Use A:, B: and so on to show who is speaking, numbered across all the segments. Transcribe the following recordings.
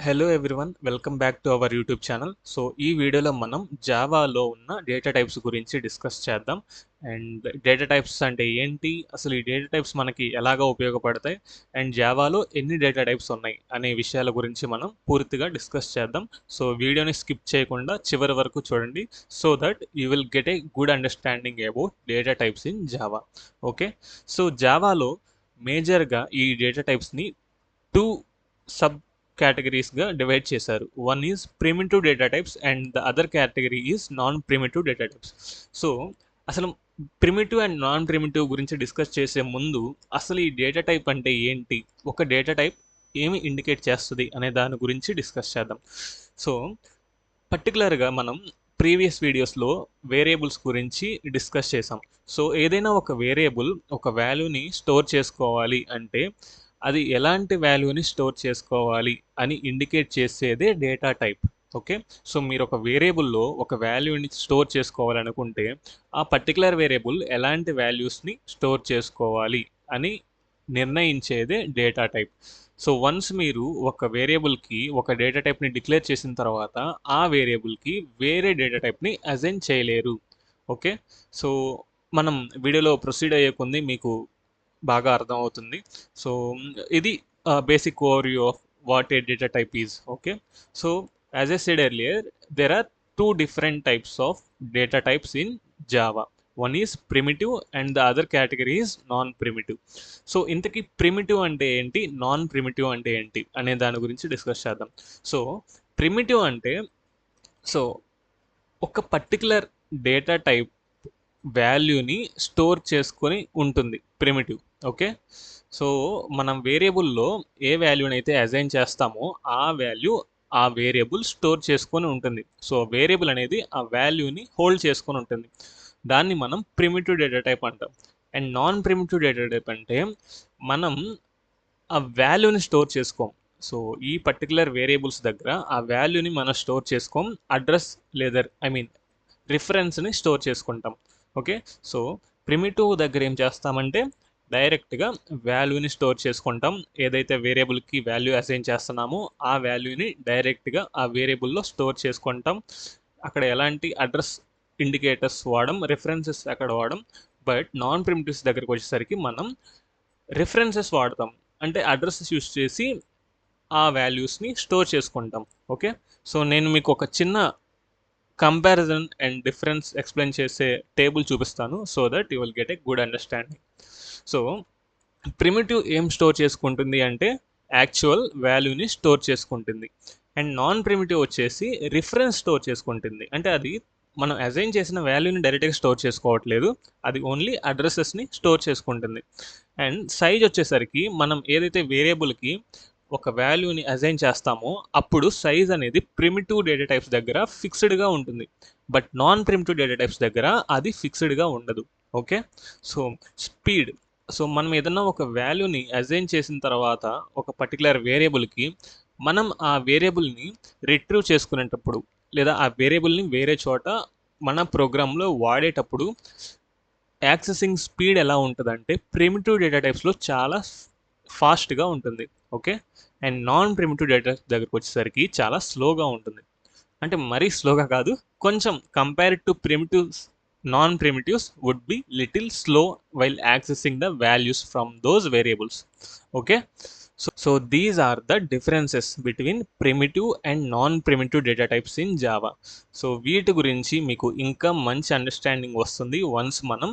A: Hello everyone, welcome back to our YouTube channel. So ఈ వీడియోలో మనం జావాలో ఉన్న డేటా టైప్స్ గురించి డిస్కస్ చేద్దాం. అండ్ డేటా టైప్స్ అంటే ఏంటి, అసలు ఈ డేటా టైప్స్ మనకి ఎలాగా ఉపయోగపడతాయి, అండ్ జావాలో ఎన్ని డేటా టైప్స్ ఉన్నాయి అనే విషయాల గురించి మనం పూర్తిగా డిస్కస్ చేద్దాం. సో వీడియోని స్కిప్ చేయకుండా చివరి వరకు చూడండి, so that you will get a good understanding about data types in Java. Okay, so జావాలో మేజర్గా ఈ డేటా టైప్స్ని టూ సబ్ కేటగిరీస్గా డివైడ్ చేశారు. One is primitive data types and the other category is non primitive data types. So అసలు primitive and non primitive గురించి discuss చేసే ముందు అసలు ఈ డేటా టైప్ అంటే ఏంటి, ఒక డేటా టైప్ ఏమి ఇండికేట్ చేస్తుంది అనే దాని గురించి డిస్కస్ చేద్దాం. సో పర్టికులర్గా మనం ప్రీవియస్ వీడియోస్లో వేరియబుల్స్ గురించి డిస్కస్ చేసాం. సో ఏదైనా ఒక వేరియబుల్ ఒక వాల్యూని స్టోర్ చేసుకోవాలి అంటే అది ఎలాంటి వాల్యూని స్టోర్ చేసుకోవాలి అని ఇండికేట్ చేసేదే డేటా టైప్. ఓకే, సో మీరు ఒక వేరియబుల్లో ఒక వాల్యూని స్టోర్ చేసుకోవాలనుకుంటే ఆ పర్టికులర్ వేరియబుల్ ఎలాంటి వాల్యూస్ని స్టోర్ చేసుకోవాలి అని నిర్ణయించేదే డేటా టైప్. సో వన్స్ మీరు ఒక వేరియబుల్కి ఒక డేటా టైప్ని డిక్లేర్ చేసిన తర్వాత ఆ వేరియబుల్కి వేరే డేటా టైప్ని అసైన్ చేయలేరు. ఓకే, సో మనం వీడియోలో ప్రొసీడ్ అయ్యే కొంది మీకు బాగా అర్థమవుతుంది. సో ఇది basic overview of what a data type is. Okay, so as I said earlier, there are two different types of data types in Java. One is primitive and the other category is non-primitive. So ఇంతకీ primitive అంటే ఏంటి, non primitive అంటే ఏంటి అనే దాని గురించి discuss చేద్దాం. So primitive అంటే సో ఒక పర్టికులర్ డేటా టైప్ వాల్యూని స్టోర్ చేసుకొని ఉంటుంది ప్రిమిటివ్. ఓకే, సో మనం వేరియబుల్లో ఏ వాల్యూని అయితే అసైన్ చేస్తామో ఆ వాల్యూ ఆ వేరియబుల్ స్టోర్ చేసుకొని ఉంటుంది. సో వేరియబుల్ అనేది ఆ వాల్యూని హోల్డ్ చేసుకొని ఉంటుంది. దాన్ని మనం ప్రిమిటివ్ డేటా టైప్ అంటాం. And non primitive data type అంటే మనం ఆ వాల్యూని స్టోర్ చేసుకోం. సో ఈ పర్టికులర్ వేరియబుల్స్ దగ్గర ఆ వాల్యూని మనం స్టోర్ చేసుకోం, అడ్రస్ లేదా రిఫరెన్స్ని స్టోర్ చేసుకుంటాం. ఓకే, సో ప్రిమిటివ్ దగ్గర ఏం చేస్తామంటే డైరెక్ట్గా వాల్యూని స్టోర్ చేసుకుంటాం. ఏదైతే వేరియబుల్కి వాల్యూ అసైన్ చేస్తున్నామో ఆ వాల్యూని డైరెక్ట్గా ఆ వేరియబుల్లో స్టోర్ చేసుకుంటాం. అక్కడ ఎలాంటి అడ్రస్ ఇండికేటర్స్ వాడడం, రిఫరెన్సెస్ అక్కడ వాడడం. బట్ నాన్ ప్రిమిటివ్స్ దగ్గరికి వచ్చేసరికి మనం రిఫరెన్సెస్ వాడతాం, అంటే అడ్రసెస్ యూస్ చేసి ఆ వాల్యూస్ని స్టోర్ చేసుకుంటాం. ఓకే, సో నేను మీకు ఒక చిన్న కంపారిజన్ అండ్ డిఫరెన్స్ ఎక్స్ప్లెయిన్ చేసే టేబుల్ చూపిస్తాను, so that you will get a good understanding. So primitive ఏం స్టోర్ చేసుకుంటుంది అంటే యాక్చువల్ వాల్యూని స్టోర్ చేసుకుంటుంది. అండ్ నాన్ ప్రిమిటివ్ వచ్చేసి రిఫరెన్స్ స్టోర్ చేసుకుంటుంది, అంటే అది మనం అసైన్ చేసిన వాల్యూని డైరెక్ట్గా స్టోర్ చేసుకోవట్లేదు, అది ఓన్లీ అడ్రసెస్ని స్టోర్ చేసుకుంటుంది. అండ్ సైజ్ వచ్చేసరికి మనం ఏదైతే వేరియబుల్కి ఒక వాల్యూని అసైన్ చేస్తామో అప్పుడు సైజ్ అనేది ప్రిమిటివ్ డేటా టైప్స్ దగ్గర ఫిక్స్డ్గా ఉంటుంది, but non primitive data types దగ్గర అది ఫిక్స్డ్గా ఉండదు. ఓకే, సో స్పీడ్, సో మనం ఏదన్నా ఒక వాల్యూని అసైన్ చేసిన తర్వాత ఒక పర్టికులర్ వేరియబుల్కి మనం ఆ వేరియబుల్ని రిట్రీవ్ చేసుకునేటప్పుడు లేదా ఆ వేరియబుల్ని వేరే చోట మన ప్రోగ్రాంలో వాడేటప్పుడు యాక్సెసింగ్ స్పీడ్ ఎలా ఉంటుందంటే ప్రిమిటివ్ డేటా టైప్స్లో చాలా ఫాస్ట్గా ఉంటుంది. Okay, and non primitive data దగ్గరకు వచ్చేసరికి చాలా స్లోగా ఉంటుంది. అంటే మరీ స్లోగా కాదు, కొంచెం compared to primitives, non primitives would be little slow while accessing the values from those variables. Okay, so these are the differences between primitive and non-primitive data types in Java. So వీటి గురించి మీకు ఇంకా మంచి understanding వస్తుంది once మనం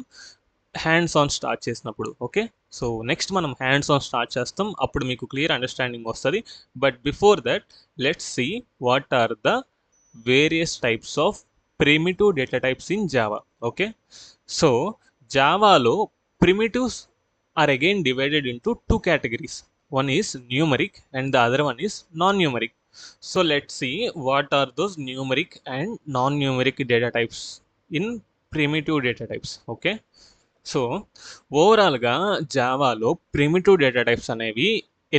A: hands on start చేసినప్పుడు. Okay, so next మనం hands on start చేస్తాం, అప్పుడు మీకు క్లియర్ అండర్స్టాండింగ్ వస్తుంది. But before that let's see what are the various types of primitive data types in Java. Okay, so జావాలో primitives are again divided into two categories. One is numeric and the other one is non-numeric. So let's see what are those numeric and non-numeric data types in primitive data types. Okay, so ఓవరాల్గా జావాలో primitive data types అనేవి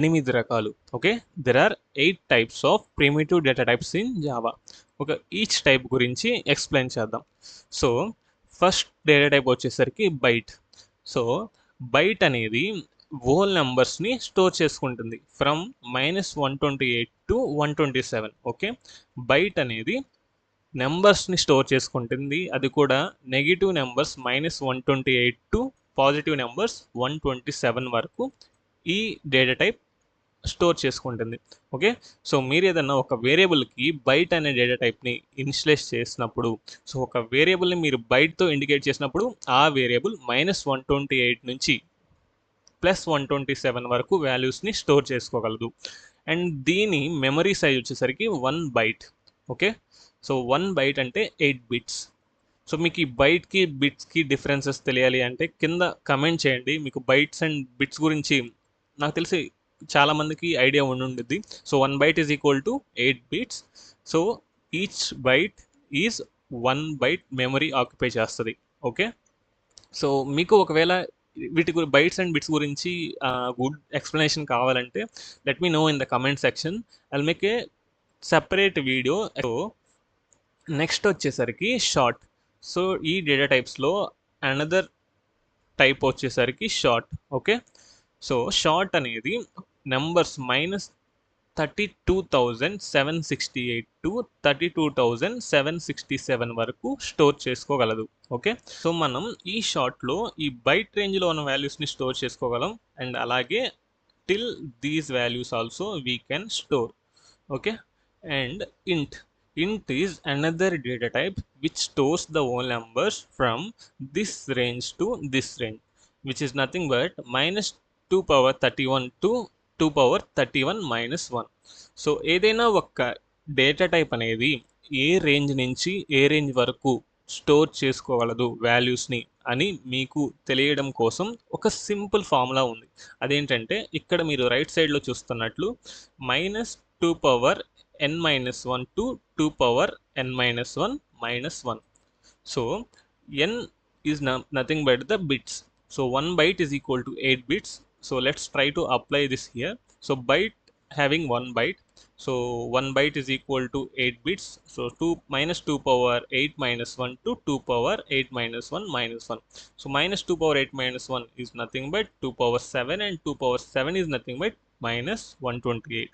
A: 8 రకాలు. Okay, there are 8 types of primitive data types in Java. ఒక each type గురించి explain చేద్దాం. So first data type వచ్చేసరికి byte. So byte అనేది whole నెంబర్స్ని స్టోర్ చేసుకుంటుంది ఫ్రమ్ -128 టు 127. ఓకే, బైట్ అనేది నెంబర్స్ని స్టోర్ చేసుకుంటుంది, అది కూడా negative numbers -128 to positive numbers 127 వరకు ఈ డేటా టైప్ స్టోర్ చేసుకుంటుంది. ఓకే, సో మీరు ఏదన్నా ఒక వేరియబుల్కి బైట్ అనే డేటా టైప్ని ఇనిషియలైజ్ చేసినప్పుడు, సో ఒక వేరియబుల్ని మీరు బైట్తో ఇండికేట్ చేసినప్పుడు ఆ వేరియబుల్ -128 నుంచి +127 వరకు వాల్యూస్ని స్టోర్ చేసుకోగలదు. అండ్ దీని మెమరీ సైజ్ వచ్చేసరికి 1 బైట్. ఓకే, సో 1 బైట్ అంటే 8 బిట్స్. సో మీకు ఈ బైట్కి బిట్స్కి డిఫరెన్సెస్ తెలియాలి అంటే కింద కమెంట్ చేయండి. మీకు బైట్స్ అండ్ బిట్స్ గురించి నాకు తెలిసి చాలామందికి ఐడియా ఉండుంటుంది. So 1 byte is equal to 8 bits. So each byte is 1 byte memory occupy చేస్తుంది. ఓకే, సో మీకు ఒకవేళ వీటి బైట్స్ అండ్ బిట్స్ గురించి గుడ్ ఎక్స్ప్లెనేషన్ కావాలంటే let me know in the comment section. I make a separate video. So next వచ్చేసరికి short. So ఈ data టైప్స్లో another type వచ్చేసరికి షార్ట్. ఓకే, సో షార్ట్ అనేది నెంబర్స్ -32,768 టు 32,767 వరకు స్టోర్ చేసుకోగలదు. ఓకే, సో మనం ఈ షార్ట్లో ఈ బైట్ రేంజ్లో ఉన్న వాల్యూస్ని స్టోర్ చేసుకోగలం, అండ్ అలాగే till these values also we can store. Okay, and int is another data type which stores the whole numbers from this range to this range, which is nothing but -2 power 31 to 2 power 31 minus 1. So ఏదైనా ఒక data type అనేది ఏ range నుంచి ఏ range వరకు store చేసుకోగలదు వాల్యూస్ని అని మీకు తెలియడం కోసం ఒక సింపుల్ ఫార్ములా ఉంది. అదేంటంటే ఇక్కడ మీరు రైట్ సైడ్లో చూస్తున్నట్లు -2 power n-1 to 2 power n-1 minus 1. So n is nothing but the bits. So 1 byte is equal to 8 bits. So let's try to apply this here. So byte having 1 byte. So 1 byte is equal to 8 bits. So 2 power 8 minus 1 to 2 power 8 minus 1 minus 1. So -2 power 8 minus 1 is nothing but 2 power 7, and 2 power 7 is nothing but -128,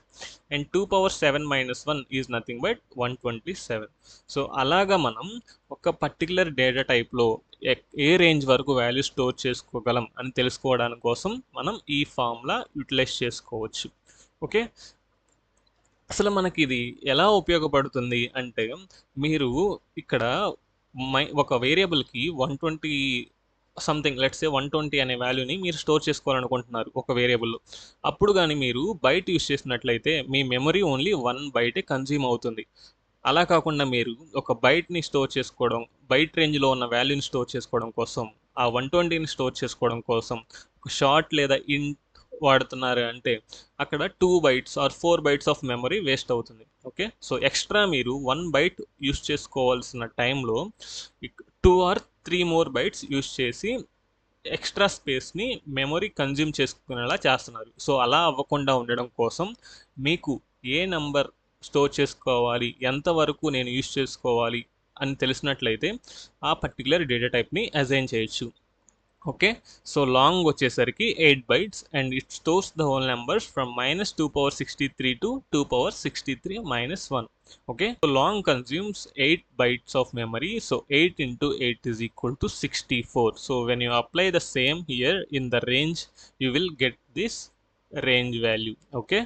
A: and 2 power 7 minus 1 is nothing but 127. So అలాగా మనం ఒక particular data టైప్లో ఏ range వరకు value store చేసుకోగలం అని తెలుసుకోవడానికి కోసం మనం ఈ ఫార్ములా యూటిలైజ్ చేసుకోవచ్చు. ఓకే, అసలు మనకి ఇది ఎలా ఉపయోగపడుతుంది అంటే, మీరు ఇక్కడ ఒక వేరియబుల్కి 120 సంథింగ్, లెట్స్ సే 120 అనే వాల్యూని మీరు స్టోర్ చేసుకోవాలనుకుంటున్నారు ఒక వేరియబుల్లో. అప్పుడు కానీ మీరు బైట్ యూస్ చేసినట్లయితే మీ మెమరీ ఓన్లీ 1 బైటే కన్జ్యూమ్ అవుతుంది. అలా కాకుండా మీరు ఒక బైట్ని స్టోర్ చేసుకోవడం, బైట్ రేంజ్లో ఉన్న వాల్యూని స్టోర్ చేసుకోవడం కోసం, ఆ 120ని స్టోర్ చేసుకోవడం కోసం ఒక షార్ట్ లేదా ఇంట్ వాడుతున్నారు అంటే అక్కడ 2 bytes or 4 bytes of memory waste అవుతుంది. ఓకే, సో ఎక్స్ట్రా మీరు 1 బైట్ యూస్ చేసుకోవాల్సిన టైంలో 2 ఆర్ 3 మోర్ బైట్స్ యూస్ చేసి ఎక్స్ట్రా స్పేస్ని మెమరీ కన్జ్యూమ్ చేసుకునేలా చేస్తున్నారు. సో అలా అవ్వకుండా ఉండడం కోసం మీకు ఏ నెంబర్ స్టోర్ చేసుకోవాలి, ఎంతవరకు నేను యూస్ చేసుకోవాలి అని తెలిసినట్లయితే ఆ పర్టికులర్ డేటా టైప్ని అసైన్ చేయొచ్చు. ఓకే, సో లాంగ్ వచ్చేసరికి 8 bytes, and it stores the whole numbers from -2 power 63 to 2 power 63 minus 1. Okay, so long consumes 8 bytes of memory, so 8 into 8 is equal to 64. So when you apply the same here in the range, you will get this range value. Okay,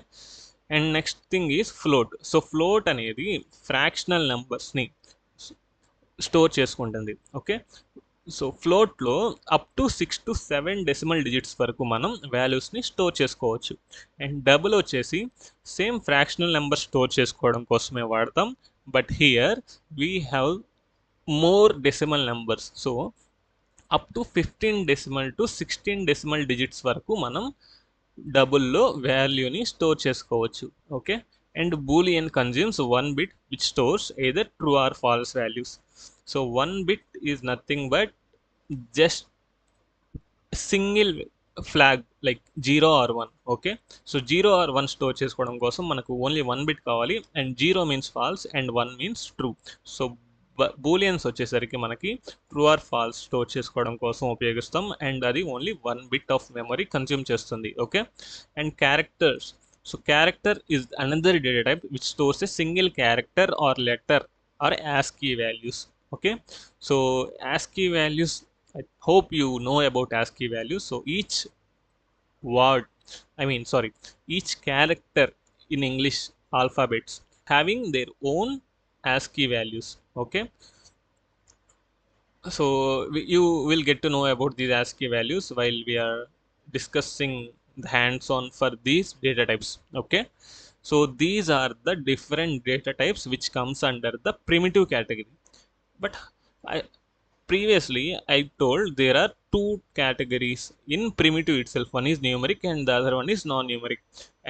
A: and next thing is float. So float అనేది fractional numbers ని store చేసుకుంటుంది. Okay, so ఫ్లోట్లో up to 6 to 7 decimal digits వరకు మనం వాల్యూస్ని store చేసుకోవచ్చు. And double వచ్చేసి same fractional number store చేసుకోవడం కోసమే వాడతాం, but here we have more decimal numbers. So up to 15 decimal to 16 decimal digits వరకు మనం డబుల్లో వాల్యూని స్టోర్ చేసుకోవచ్చు. Okay, and boolean consumes 1 bit which stores either true or false values. So 1 bit is nothing but just single flag like 0 or 1. Okay, so 0 or 1 store చేసుకోవడం కోసం మనకు only 1 bit కావాలి, and 0 means false and 1 means true. So booleans వచ్చేసరికి మనకి true or falls store చేసుకోవడం కోసం ఉపయోగిస్తాం, and అది only 1 bit of memory consume చేస్తుంది. Okay, and characters. So character is another data type which stores a single character or letter or ASCII values. Okay, so ASCII values, I hope you know about ASCII values. So each word, each character in English alphabets having their own ASCII values. Okay, so you will get to know about these ASCII values while we are discussing the hands-on for these data types. Okay, so these are the different data types which comes under the primitive category. But previously I told there are two categories in primitive itself. One is numeric and the other one is non-numeric.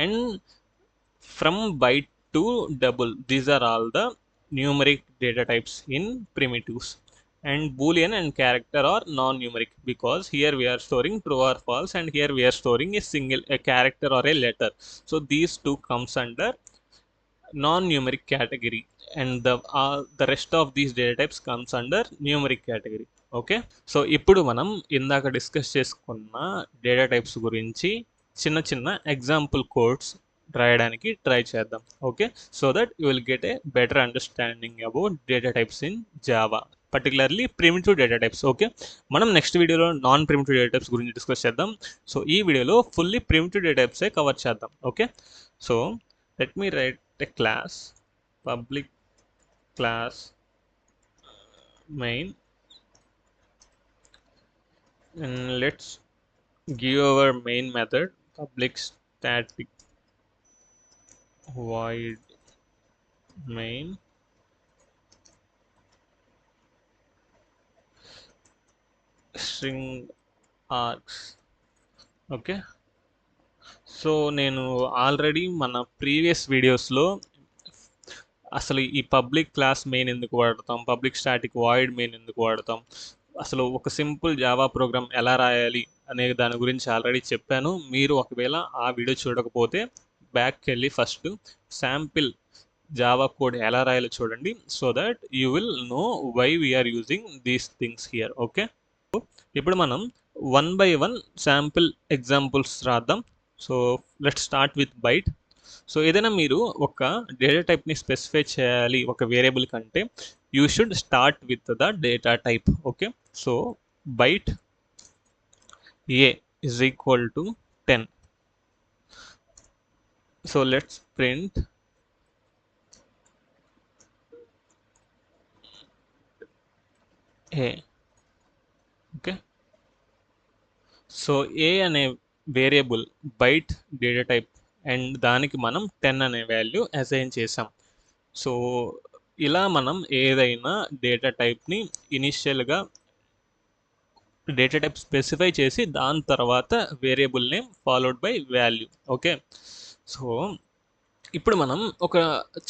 A: And from byte to double, these are all the numeric data types in primitives. And boolean and character are non-numeric, because here we are storing true or false, and here we are storing a character or a letter. So these two comes under non-numeric category, and the rest of these data types comes under numeric category. Okay, so ఇప్పుడు మనం ఇందాక discuss చేసుకున్న data types గురించి చిన్న చిన్న example codes రాయడానికి try చేద్దాం. Okay, so that you will get A better understanding about data types in Java, particularly primitive data types. Okay, మనం నెక్స్ట్ వీడియోలో నాన్ ప్రిమిటివ్ డేటా టైప్స్ గురించి డిస్కస్ చేద్దాం. సో ఈ వీడియోలో ఫుల్లీ ప్రిమిటివ్ డేటా టైప్సే కవర్ చేద్దాం. Okay, so let me write a class, public class main, and let's give our main method public static void main string args. Okay, so నేను already మన previous వీడియోస్లో అసలు ఈ public class main ఎందుకు వాడతాం, public static void main ఎందుకు వాడతాం, అసలు ఒక సింపుల్ జావా ప్రోగ్రామ్ ఎలా రాయాలి అనే దాని గురించి ఆల్రెడీ చెప్పాను. మీరు ఒకవేళ ఆ వీడియో చూడకపోతే బ్యాక్కి వెళ్ళి ఫస్ట్ శాంపిల్ జావా కోడ్ ఎలా రాయాలో చూడండి, so that you will know why we are using these things here. Okay, ఇప్పుడు మనం 1 by 1 శాంపిల్ ఎగ్జాంపుల్స్ రాద్దాం. So let's start with byte. So ఏదైనా మీరు ఒక డేటా టైప్ని స్పెసిఫై చేయాలి ఒక వేరియబుల్ కంటే, you should start with the data type. Okay, so byte a is equal to 10. So let's print a. Okay, so a అనే variable byte data type, and దానికి మనం 10 అనే వాల్యూ అసైన్ చేసాం. So ఇలా మనం ఏదైనా డేటా టైప్ని ఇనిషియల్గా డేటా టైప్ స్పెసిఫై చేసి దాని తర్వాత variable name followed by value. Okay, so ఇప్పుడు మనం ఒక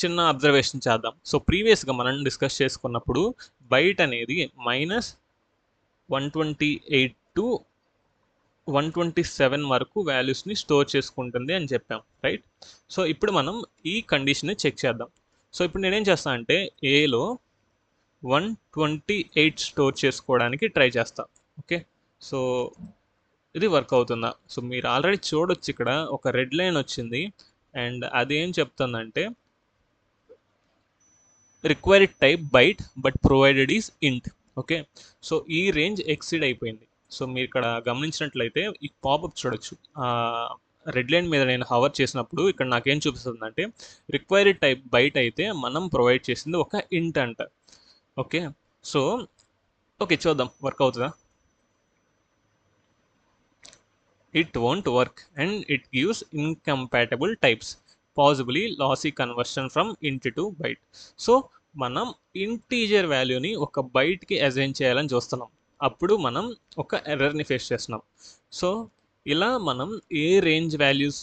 A: చిన్న అబ్జర్వేషన్ చేద్దాం. సో ప్రీవియస్గా మనం డిస్కస్ చేసుకున్నప్పుడు బైట్ అనేది -128 to 127 వరకు వాల్యూస్ని స్టోర్ చేసుకుంటుంది అని చెప్పాం, రైట్? సో ఇప్పుడు మనం ఈ కండిషన్ని చెక్ చేద్దాం. సో ఇప్పుడు నేనేం చేస్తాను అంటే ఏలో 128 స్టోర్ చేసుకోవడానికి ట్రై చేస్తాను. ఓకే, సో ఇది వర్క్ అవుతుందా? సో మీరు ఆల్రెడీ చూడొచ్చు, ఇక్కడ ఒక రెడ్ లైన్ వచ్చింది, అండ్ అది ఏం చెప్తుందంటే required type byte but provided is int. Okay, so ఈ రేంజ్ ఎక్సీడ్ అయిపోయింది. సో మీరు ఇక్కడ గమనించినట్లయితే ఈ పాపప్ చూడొచ్చు, రెడ్ లైన్ మీద నేను హవర్ చేసినప్పుడు ఇక్కడ నాకేం చూపిస్తుందంటే రిక్వైర్డ్ టైప్ బైట్ అయితే మనం ప్రొవైడ్ చేసింది ఒక ఇంట్ అంట. ఓకే, సో ఓకే చూద్దాం వర్క్ అవుతుందా. It won't work and it gives incompatible types, possibly lossy conversion from int to byte. So మనం ఇంటీజర్ వాల్యూని ఒక బైట్కి అసైన్ చేయాలని చూస్తున్నాం, అప్పుడు మనం ఒక ఎర్రర్ని ఫేస్ చేస్తున్నాం. సో ఇలా మనం ఏ రేంజ్ వాల్యూస్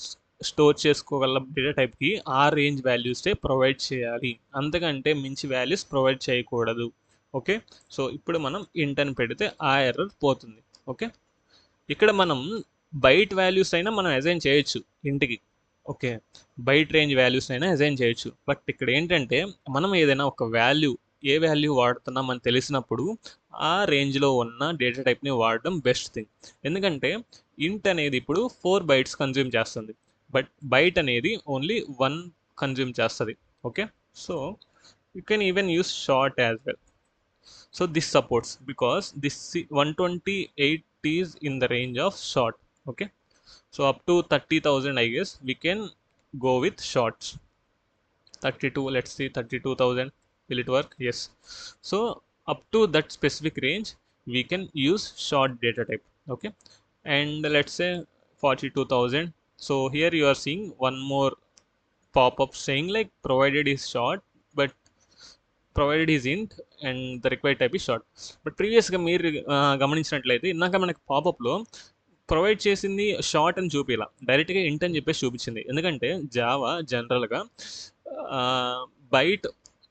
A: స్టోర్ చేసుకోగల డేటా టైప్కి ఆ రేంజ్ వాల్యూసే ప్రొవైడ్ చేయాలి, అంతకంటే మించి వాల్యూస్ ప్రొవైడ్ చేయకూడదు. ఓకే, సో ఇప్పుడు మనం ఇంట్ అని పెడితే ఆ ఎర్రర్ పోతుంది. ఓకే, ఇక్కడ మనం బైట్ వాల్యూస్ అయినా మనం అసైన్ చేయొచ్చు ఇంటికి. ఓకే, బైట్ రేంజ్ వాల్యూస్ అయినా అసైన్ చేయొచ్చు. బట్ ఇక్కడ ఏంటంటే మనం ఏదైనా ఒక వాల్యూ ఏ వాల్యూ వాడుతున్నాం అని తెలిసినప్పుడు ఆ రేంజ్లో ఉన్న డేటా టైప్ని వాడడం బెస్ట్ థింగ్. ఎందుకంటే ఇంట్ అనేది ఇప్పుడు 4 బైట్స్ కన్జ్యూమ్ చేస్తుంది, బట్ బైట్ అనేది ఓన్లీ 1 కన్జ్యూమ్ చేస్తుంది. Okay, so you can even use short as well. So this supports because this 128 is in the range of short. Okay, so up to 30,000 I guess we can go with shorts. 32, let's see, 32,000, will it work? Yes. So up to that specific range we can use short data type. Okay, and let's say 42,000. So here you are seeing one more pop-up saying like provided is short, but provided is ఇంట్ and the required type ఈ short. But ప్రీవియస్గా మీరు గమనించినట్లయితే ఇందాక మనకి పాపప్లో provide చేసింది short అని చూపిలా, డైరెక్ట్గా ఇంట్ అని చెప్పేసి చూపించింది. ఎందుకంటే జావా జనరల్గా బైట్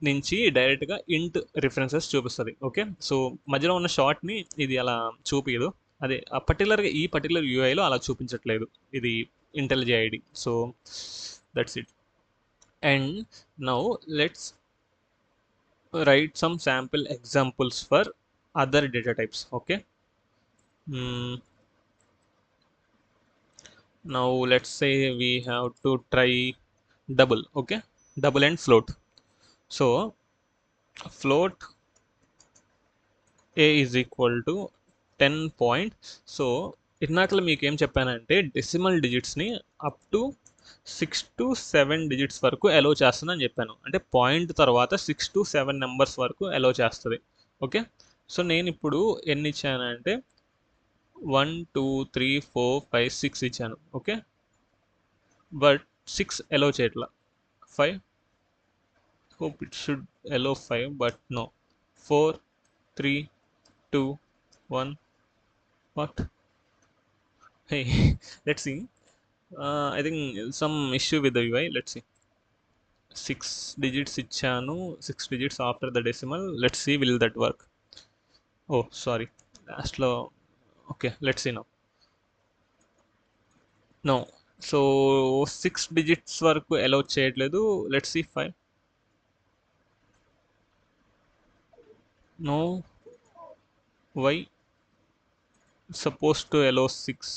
A: నుంచి డైరెక్ట్గా ఇంట్ రిఫరెన్సెస్ చూపిస్తుంది. ఓకే, సో మధ్యలో ఉన్న షార్ట్ని ఇది అలా చూపించదు. అదే పర్టికులర్గా ఈ పర్టికులర్ యూఐలో అలా చూపించట్లేదు ఇది IntelliJ IDE. So that's it. And now let's write some sample examples for other data types. Okay, now let's say we have to try double. Okay, double and float. So float a is equal to 10 point. So ఇందాకలో మీకు ఏం చెప్పానంటే decimal డిజిట్స్ని up to 6 to 7 digits వరకు allow చేస్తుందని చెప్పాను. అంటే point తర్వాత 6 to 7 నెంబర్స్ వరకు అలో చేస్తుంది. ఓకే, సో నేను ఇప్పుడు ఎన్ని ఇచ్చానంటే 1 2 3 4 5 6 ఇచ్చాను. ఓకే, బట్ 6 అలో చేయట్లా. 5, hope it should allow 5, but no. 4 3 2 1. What? Hey, let's see. I think some issue with the UI. Let's see. 6 digits ఇచ్చాను, 6 digits after the decimal. Let's see, will that work? Oh, sorry, lastలో. Okay, let's see now. No, so 6 digits వరకు allow చేయట్లేదు. Let's see 5. No, why? Supposed to allow 6.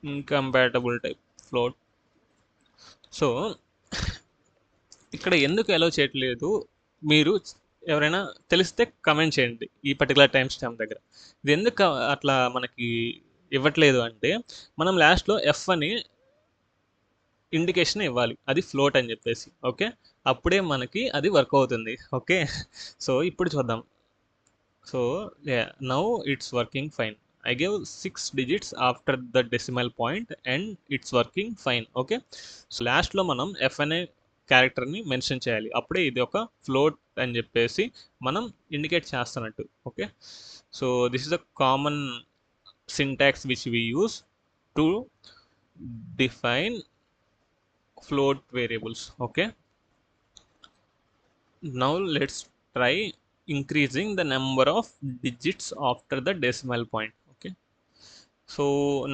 A: Incompatible type float. So ఇక్కడ ఎందుకు allow చేయట్లేదు మీరు ఎవరైనా తెలిస్తే comment చేయండి ఈ పర్టికులర్ టైం స్టాంప్ దగ్గర. ఇది ఎందుకు అట్లా మనకి ఇవ్వట్లేదు అంటే మనం లాస్ట్లో ఎఫ్ అని ఇండికేషన్ ఇవ్వాలి, అది ఫ్లోట్ అని చెప్పేసి. ఓకే, అప్పుడే మనకి అది వర్క్ అవుతుంది. ఓకే, సో ఇప్పుడు చూద్దాం. So now it's working fine. I gave 6 digits after the decimal point and it's working fine. Okay, so లాస్ట్లో మనం ఎఫ్ అనే క్యారెక్టర్ని మెన్షన్ చేయాలి, అప్పుడే ఇది ఒక ఫ్లోట్ అని చెప్పేసి మనం ఇండికేట్ చేస్తున్నట్టు. Okay, so this is a common syntax which we use to define float variables. Okay, now let's try increasing the number of digits after the decimal point. Okay, so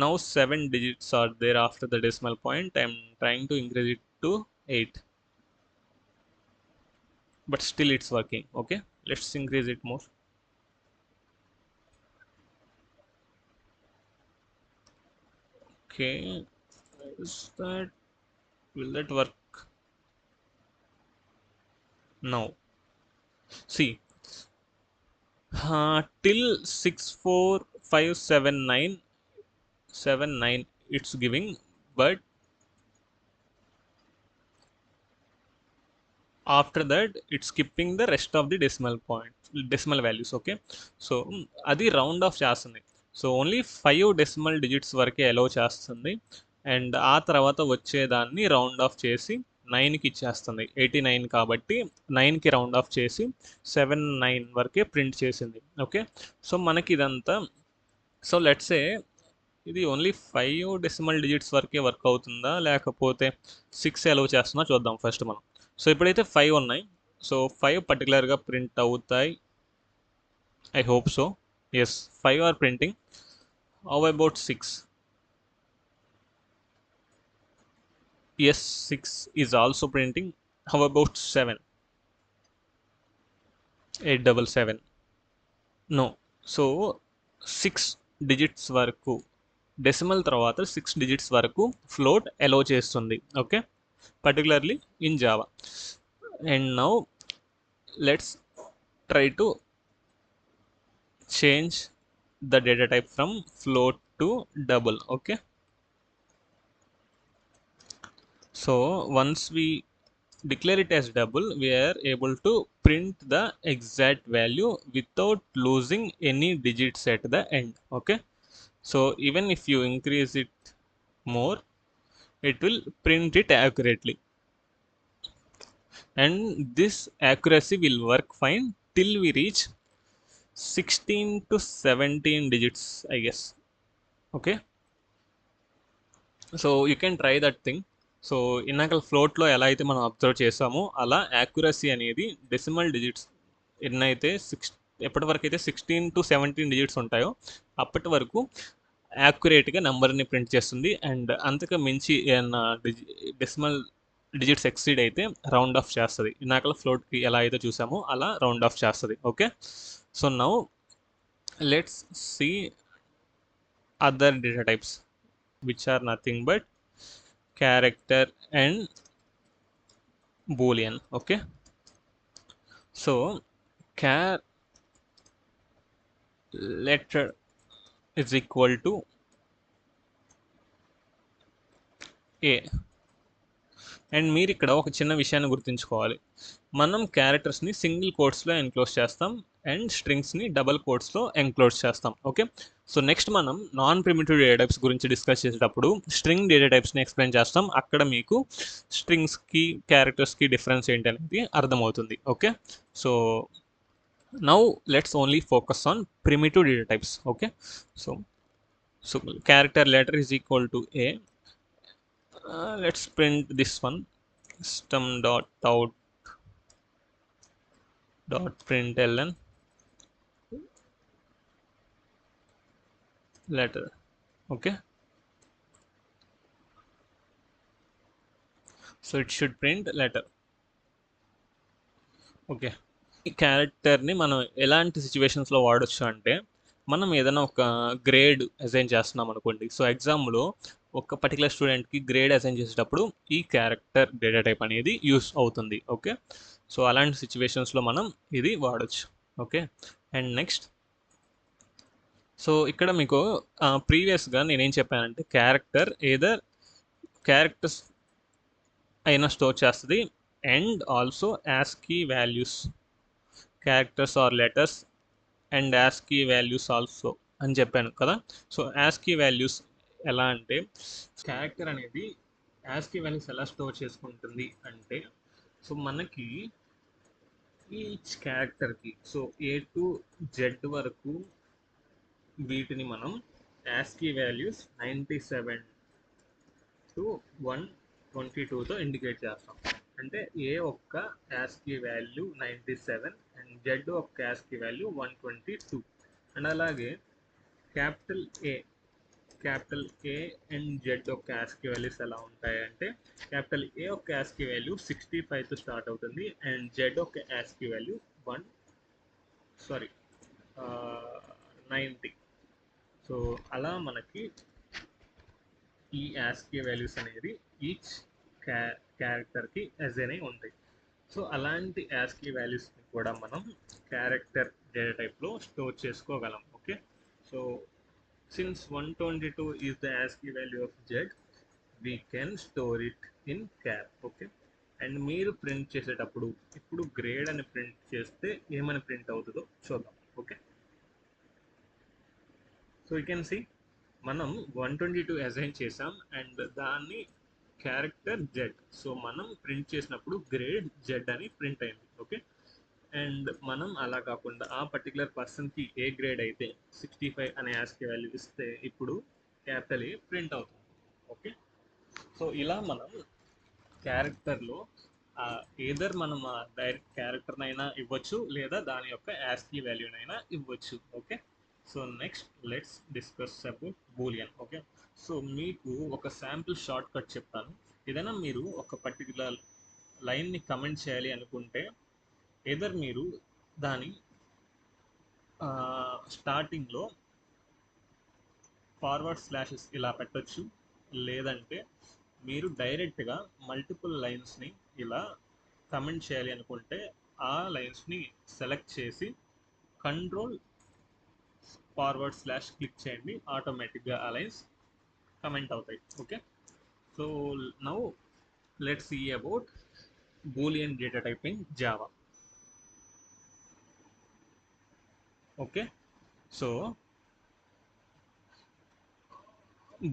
A: now 7 digits are there after the decimal point. I'm trying to increase it to 8, but still it's working. Okay, let's increase it more. Okay, is that, will that work? Now see, till 64579 it's giving, but after that it's skipping the rest of the decimal values. Okay, so అది round off చేస్తుంది. So only 5 decimal digits వరకే allow చేస్తుంది, and ఆ తర్వాత వచ్చేదాన్ని round of చేసి 9కి ఇచ్చేస్తుంది. 89 కాబట్టి 9కి రౌండ్ ఆఫ్ చేసి 79 వరకే ప్రింట్ చేసింది. ఓకే, సో మనకి ఇదంతా, సో లెట్స్ సే ఇది ఓన్లీ 5 డెసిమల్ డిజిట్స్ వరకే వర్క్ అవుతుందా లేకపోతే 6 అలౌ చేస్తుందా చూద్దాం ఫస్ట్ మనం. సో ఇప్పుడైతే 5 ఉన్నాయి, సో 5 పర్టికులర్గా ప్రింట్ అవుతాయి. I hope so. Yes, 5 are printing. How about 6? Yes, 6 is also printing. How about 7? 877? No. So 6 digits వరకు, డెసిమల్ తర్వాత 6 డిజిట్స్ వరకు ఫ్లోట్ అలో చేస్తుంది. Okay, particularly in Java. And now let's try to change the data type from float to double. Okay, so once we declare it as double, we are able to print the exact value without losing any digits at the end. Okay, so even if you increase it more, it will print it accurately, and this accuracy will work fine till we reach 16 to 17 digits, I guess. Okay, so you can try that thing. So ఇందాక ఫ్లోట్లో ఎలా అయితే మనం observe చేసామో అలా accuracy అనేది decimal digits ఎన్నైతే ఎప్పటి వరకు అయితే 16 to 17 డిజిట్స్ ఉంటాయో అప్పటి వరకు యాక్యురేట్గా నెంబర్ని ప్రింట్ చేస్తుంది. అండ్ అంతకు మించి ఏమన్నా డెసిమల్ డిజిట్స్ ఎక్సీడ్ అయితే రౌండ్ ఆఫ్ చేస్తుంది. ఇందాక ఫ్లోట్కి ఎలా అయితే చూసామో అలా రౌండ్ ఆఫ్ చేస్తుంది. Okay, so now let's see other data types which are nothing but character and boolean. Okay, so char letter is equal to a. And మీరు ఇక్కడ ఒక చిన్న విషయాన్ని గుర్తుంచుకోవాలి, మనం క్యారెక్టర్స్ని సింగిల్ కోట్స్లో ఎన్క్లోజ్ చేస్తాం అండ్ స్ట్రింగ్స్ని డబల్ కోట్స్లో ఎన్క్లోజ్ చేస్తాం. ఓకే, సో నెక్స్ట్ మనం నాన్ ప్రిమిటివ్ డేటా టైప్స్ గురించి డిస్కస్ చేసేటప్పుడు స్ట్రింగ్ డేటా టైప్స్ని ఎక్స్ప్లెయిన్ చేస్తాం. అక్కడ మీకు స్ట్రింగ్స్కి క్యారెక్టర్స్కి డిఫరెన్స్ ఏంటి అనేది అర్థమవుతుంది. Okay, so now let's only focus on primitive data types. Okay, so character letter is equal to a. Let's print this one, system dot out dot println letter. Okay, so it should print letter. Okay, ఈ క్యారెక్టర్ని మనం ఎలాంటి సిచ్యువేషన్స్లో వాడచ్చు అంటే, మనం ఏదైనా ఒక గ్రేడ్ అసైన్ చేస్తున్నాం అనుకోండి. సో ఎగ్జామ్లో ఒక పర్టికులర్ స్టూడెంట్కి గ్రేడ్ అసైన్ చేసేటప్పుడు ఈ క్యారెక్టర్ డేటా టైప్ అనేది యూస్ అవుతుంది. ఓకే, సో అలాంటి సిచ్యువేషన్స్లో మనం ఇది వాడచ్చు. ఓకే, అండ్ నెక్స్ట్, సో ఇక్కడ మీకు ప్రీవియస్గా నేనేం చెప్పానంటే క్యారెక్టర్ ఏదర్ క్యారెక్టర్స్ అయినా స్టోర్ చేస్తుంది and also ASCII values, characters or letters and ASCII values also అని చెప్పాను కదా. సో ASCII వాల్యూస్ ఎలా అంటే, క్యారెక్టర్ అనేది ASCII వాల్యూస్ ఎలా స్టోర్ చేసుకుంటుంది అంటే, సో మనకి ఈచ్ క్యారెక్టర్కి, సో A to Z వరకు వీటిని మనం ASCII వాల్యూస్ 97 to 122తో ఇండికేట్ చేస్తాం. అంటే ఏ ఒక్క ASCII వాల్యూ 97 అండ్ జెడ్ ఒక్క ASCII వాల్యూ 122. అండ్ అలాగే క్యాపిటల్ ఏ అండ్ జెడ్ ఒక్క ASCII వాల్యూస్ ఎలా ఉంటాయంటే, క్యాపిటల్ ఏ ఒక్క ASCII వాల్యూ 65తో స్టార్ట్ అవుతుంది అండ్ జెడ్ ఒక్క ASCII వాల్యూ 90. సో అలా మనకి ఈ ASCII వాల్యూస్ అనేది ఈచ్ క్యారెక్టర్కి అసైన్ అయి ఉంటాయి. సో అలాంటి ASCII వాల్యూస్ని కూడా మనం క్యారెక్టర్ డేటా టైప్లో స్టోర్ చేసుకోగలం. Okay, so since 122 is the ASCII value of Z, we can store it in char. Okay, and మీరు ప్రింట్ చేసేటప్పుడు ఇప్పుడు గ్రేడ్ అని ప్రింట్ చేస్తే ఏమని ప్రింట్ అవుతుందో చూద్దాం. Okay, so you can see మనం 122 అసైన్ చేసాం అండ్ దాన్ని క్యారెక్టర్ జెడ్, సో మనం ప్రింట్ చేసినప్పుడు గ్రేడ్ జెడ్ అని ప్రింట్ అయింది. ఓకే, అండ్ మనం అలా కాకుండా ఆ పర్టికులర్ పర్సన్కి ఏ గ్రేడ్ అయితే 65 అనే ASCII వాల్యూ ఇస్తే ఇప్పుడు క్యాపిటల్ ఏ ప్రింట్ అవుతుంది. ఓకే, సో ఇలా మనం క్యారెక్టర్లో ఏదర్ మనం డైరెక్ట్ క్యారెక్టర్నైనా ఇవ్వచ్చు లేదా దాని యొక్క ASCII వాల్యూనైనా ఇవ్వచ్చు. Okay, so next let's discuss about Boolean. Okay, so మీకు ఒక శాంపుల్ షార్ట్ కట్ చెప్తాను. ఏదైనా మీరు ఒక పర్టికులర్ లైన్ని కమెంట్ చేయాలి అనుకుంటే ఏదర్ మీరు దాని స్టార్టింగ్లో ఫార్వర్డ్ స్లాషెస్ ఇలా పెట్టొచ్చు, లేదంటే మీరు డైరెక్ట్గా మల్టిపుల్ లైన్స్ని ఇలా కమెంట్ చేయాలి అనుకుంటే ఆ లైన్స్ని సెలెక్ట్ చేసి కంట్రోల్ ఫార్వర్డ్ స్లాష్ క్లిక్ చేయండి, ఆటోమేటిక్గా ఆ లైన్స్ కమెంట్ అవుతాయి. Okay, so now let's see about boolean data type in Java. Okay, సో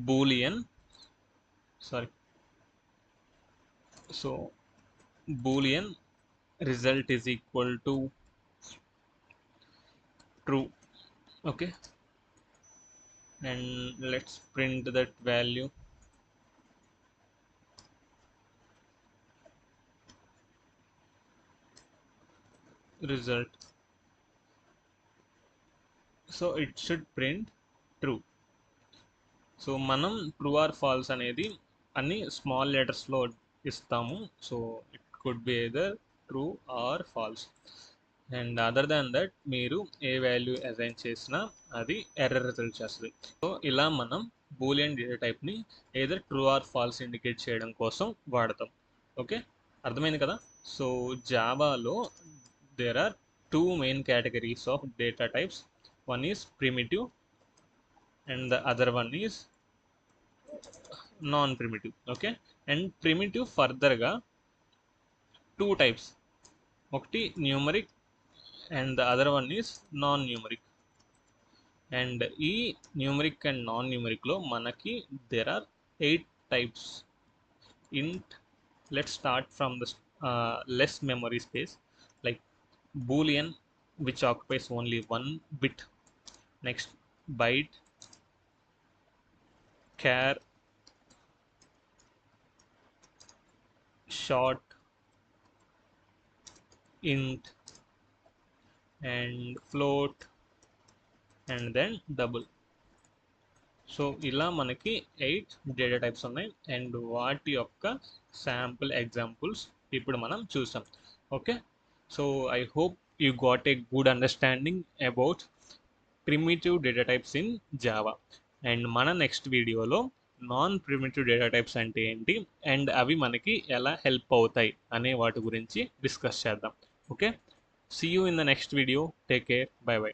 A: boolean sorry so boolean result is equal to true. Okay, and let's print that value. Result, so it should print true. So మనం true or false అనేది అన్ని small లెటర్స్లో ఇస్తాము. So it could be either true or false, and other than that మీరు ఏ value assign చేసినా అది error result చేస్తుంది. సో ఇలా మనం బూలియన్ డేటా టైప్ని either true or false indicate చేయడం కోసం వాడతాం. ఓకే, అర్థమైంది కదా. సో జావాలో there are two main categories of data types. One is primitive and the other one is non-primitive. Okay, and primitive further గా two types, ఒకటి numeric and the other one is non-numeric. and ఈ numeric and non numeric లో మనకి there are 8 types. int, let's start from the less memory space, like boolean, which occupies only 1 bit. Next, byte, char, short, int, and float, and then double. So ఇలా మనకి 8 data types ఉన్నాయి, and వాటి యొక్క sample examples ఇప్పుడు మనం చూసాం. Okay, so I hope you got a good understanding about primitive data types in Java. And మన next వీడియోలో నాన్ ప్రిమిటివ్ డేటా టైప్స్ అంటే ఏంటి అండ్ అవి మనకి ఎలా హెల్ప్ అవుతాయి అనే వాటి గురించి డిస్కస్ చేద్దాం. Okay, see you in the next video. Take care, bye by.